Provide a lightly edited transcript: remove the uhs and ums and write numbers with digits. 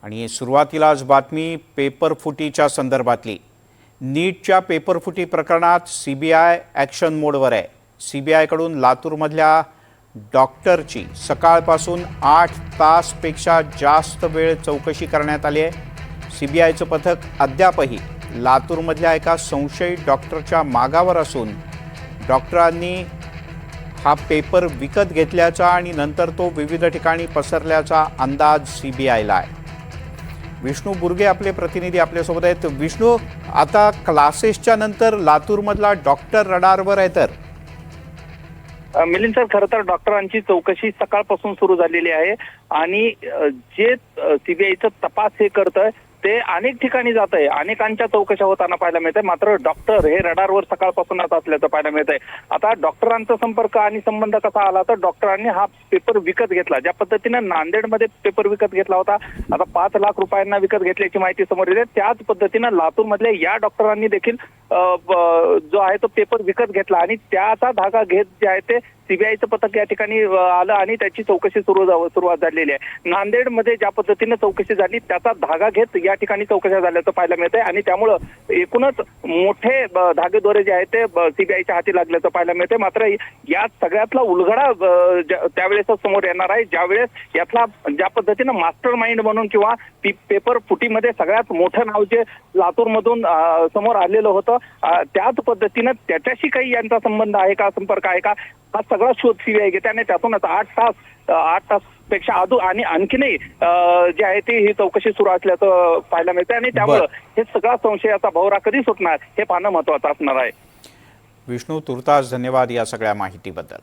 आणि सुरुवातीलाच बातमी पेपरफुटीच्या संदर्भातली। नीटच्या पेपरफुटी प्रकरणात सीबीआय ॲक्शन मोडवर आहे। सीबीआयकडून लातूरमधल्या डॉक्टरची सकाळपासून 8 तासपेक्षा जास्त वेळ चौकशी करण्यात आली आहे। सीबीआयचं पथक अद्यापही लातूरमधल्या एका संशयित डॉक्टरच्या मागावर असून डॉक्टरांनी हा पेपर विकत घेतल्याचा आणि नंतर तो विविध ठिकाणी पसरल्याचा अंदाज सीबीआयला आहे। विष्णू बुर्गे आपले प्रतिनिधी आपल्यासोबत आहेत। विष्णू, आता क्लासेसच्या नंतर लातूरमधला डॉक्टर रडारवर आहे तर मिलिंद सर, खरं तर डॉक्टरांची चौकशी सकाळपासून सुरू झालेली आहे आणि जे सीबीआयचा तपास हे करतंय ते अनेक ठिकाणी जात आहे, अनेकांच्या चौकशा होताना पाहायला मिळत आहे। मात्र डॉक्टर हे रडारवर सकाळपासूनच असल्याचं पाहायला मिळत आहे। आता डॉक्टरांचा संपर्क आणि संबंध कसा आला तर डॉक्टरांनी हा पेपर विकत घेतला। ज्या पद्धतीने नांदेडमध्ये पेपर विकत घेतला होता, आता 5 लाख रुपयांना विकत घेतल्याची माहिती समोर येते, त्याच पद्धतीने लातूरमधल्या या डॉक्टरांनी देखील जो आहे तो पेपर विकत घेतला आणि त्याचा धागा घेत जे आहे ते सीबीआयचं पथक या ठिकाणी आलं आणि त्याची चौकशी सुरुवात झालेली आहे। नांदेडमध्ये ज्या पद्धतीने चौकशी झाली त्याचा धागा घेत या ठिकाणी चौकशा झाल्याचं पाहायला मिळत आहे आणि त्यामुळं एकूणच मोठे धागेदोरे जे आहेत ते सीबीआयच्या हाती लागल्याचं पाहायला मिळते। मात्र या सगळ्यातला उलगडा त्यावेळेस समोर येणार आहे, ज्यावेळेस यातला ज्या पद्धतीनं मास्टर माइंड म्हणून किंवा पेपर फुटीमध्ये सगळ्यात मोठं नाव जे लातूरमधून समोर आलेलं होतं, त्याच पद्धतीनं त्याच्याशी काही यांचा संबंध आहे का, संपर्क आहे का, हा सगळा शोध सीबीआय घेते आणि त्यातूनच 8 तास पेक्षा आणि आणखीनही जे आहे ती ही चौकशी सुरू असल्याचं पाहायला मिळतं आणि त्यामुळे हे सगळा संशयाचा भोवरा कधी सुटणार हे पाहणं महत्वाचं असणार आहे। विष्णू, तुर्तास धन्यवाद या सगळ्या माहितीबद्दल।